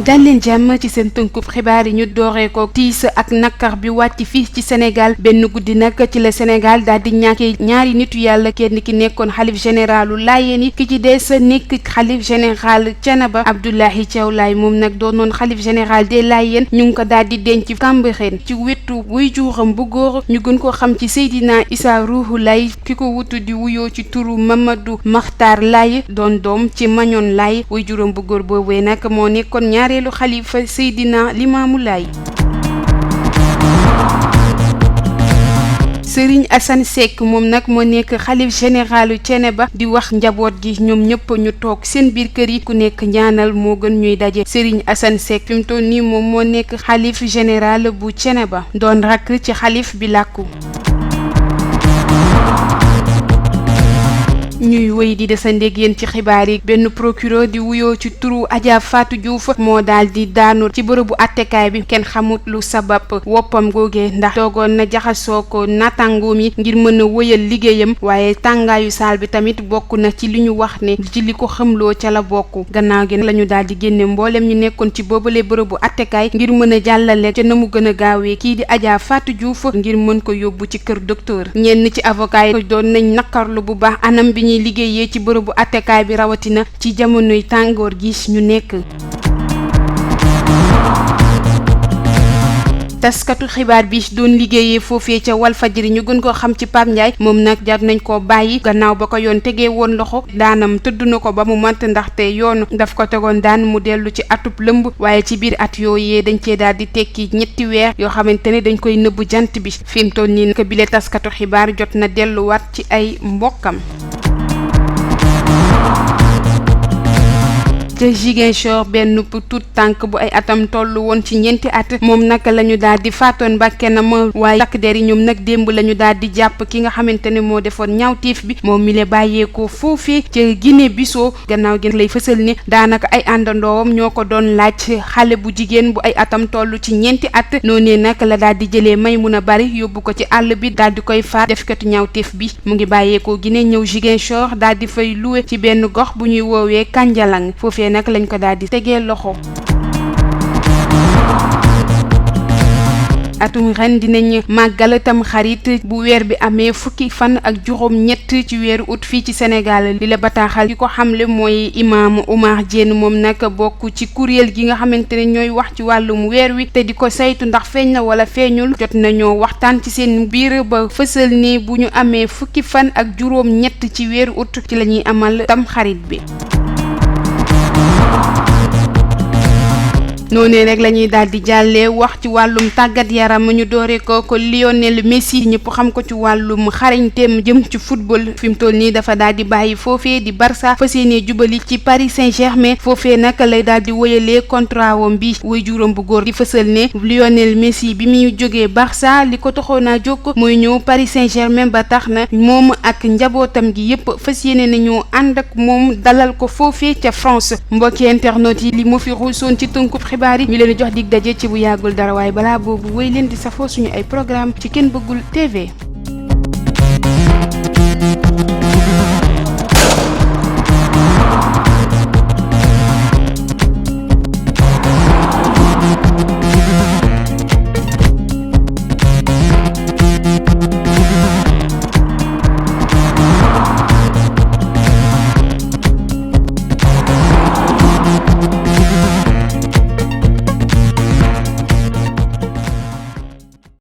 dal leen jàmm ci seen tënkub xibaar yi ñu dooree ko tiis ak nakar bi wàcc fii ci Sénégal benn guddi nag ci la Sénégal daal di ñàkkee ñaari nitu yàlla kenn ki nekkoon xalif généralu Laayeen yi ki ci des nekk xalif général Thiénaba Abdoulaye Thiaw Laye moom nag doonoon xalif général des Laayeen ñu ngi ko daal di denc Cambérène ci wetu waajuram bu góor ñu gën koo xam ci Seydina Issa Rouhou Laye ki ko wutu di wuyoo ci turu Mamadou Makhtar Laye doon doom ci Mañoon Laye waajuram bu góor boobee nag moo nekkoon ñaareelu xalifa Seydina Limaamu Laay. Serigne Assane Seck moom nag moo nekk xalif généralu Thiénaba di wax njaboot gi ñoom ñëpp ñu toog seen biir kër yi ku nekk ñaanal moo gën ñuy daje Serigne Assane Seck fi mu toll nii moom moo nekk xalif général bu Thiénaba doon rakk ci xalif bi làkku ñuy wéy di desandéeg yéen ci xibaar yi benn procureur di wuyoo ci turu Adja Fatou Diouf moo daal di daanu ci bërëbu attekaay bi kenn xamut lu sabab woppam googee ndax toogoon na jaxasoo ko naataangoom yi ngir mën a wëyal liggéeyam waaye tàngaayu saal bi tamit bokk na ci li ñu wax ne ci li ko xamloo ca la bokk gannaaw gi la ñu daal di génne mboolem ñu nekkoon ci boobale bërëbu attekaay ngir mën a jàllale ca na mu gën a gaawee kii di Adja Fatou Diouf ngir mën ko yóbbu ci kër docteur ñenn ci avocat yi doon nañ naqarlu bu baax anam bi ñuy liggéeyee ci bërëbu attekaay bi rawatina ci jamonoy tàngoor gi ñu nekk. taskatu xibaar bi doon liggéeyee foofee ca Walfadjri ñu gën koo xam ci Pape Ndiaye moom nag jar nañ koo bàyyi gannaaw ba ko yoon tegee woon loxo daanam tëdd na ko ba mu mant ndaxte yoon daf ko tegoon daan mu dellu ci atub lëmb waaye ci biir at yooyee dañ cee daal di tekki 3 weer yoo xamante ne dañ koy nëbbu jant bi fi mu toll nii nag bile taskatu xibaar jot na delluwaat ci ay mbokkam. ca Ziguinchor benn tuut tànk bu ay atam toll woon ci 4 at moom nag la ñu daal di faatoon bakkanam waaye takk der yi ñoom nag démb la ñu daal di jàpp ki nga xamante ne moo defoon ñaawteef bi moom mi le bàyyeekoo foofee ca Guinée Bissau gannaaw gi lay fësal ni daanaka ay àndandoowam ñoo ko doon laaj xale bu jigéen bu ay atam toll ci 4 at noonee nag la daal di jëlee Maymuna Bari yóbbu ko ci àll bi daal di koy faat defkatu ñaawteef bi mu ngi bàyyeekoo Guinée ñëw Ziguinchor daal di fay luwe ci benn gox bu ñuy woowee Kanjalang foofee nag lañ ko daal di tegee loxo. atum ren dinañ màggal tam xarit bu weer bi amee fukki fan ak juróom-ñett ci weeru août fii ci Sénégal li la bataaxal ki ko xamle mooy imaam Oumar Diène moom nag bokk ci kuréel gi nga xamante ne ñooy wax ci wàllum weer wi te di ko saytu ndax feeñ na wala feeñul jot nañoo waxtaan ci seen biir ba fësal ni bu ñu amee fukki fan ak juróom-ñett ci weeru août ci la ñuy amal tam xarit bi. noonee rek la ñuy daal di jàllee wax ci wàllum tàggat yaram ñu dooree ko Lionel Messi ñëpp xam ko ci wàllum xarañteem jëm ci football fi mu toll nii dafa daal di bàyyi foofee di Barça fas yéene jubali ci Paris Saint-Germain foofee nag lay daal di wëyalee contrat wam bi waajuram bu góor di fësal ne Lionel Messi bi muy jógee Barça li ko taxoon a jóg mooy ñëw Paris Saint-Germain ba tax na moom ak njabootam gi yëpp fas yéene nañu ànd ak moom dalal ko foofee ca France mbokki internet yi li moo fi ruusoon ci tënkub xibaar yi ñu leen di jox dig daje ci bu yàggul dara waaye balaa boobu wéy leen di safoo suñu ay programme ci Ken Bëggul TV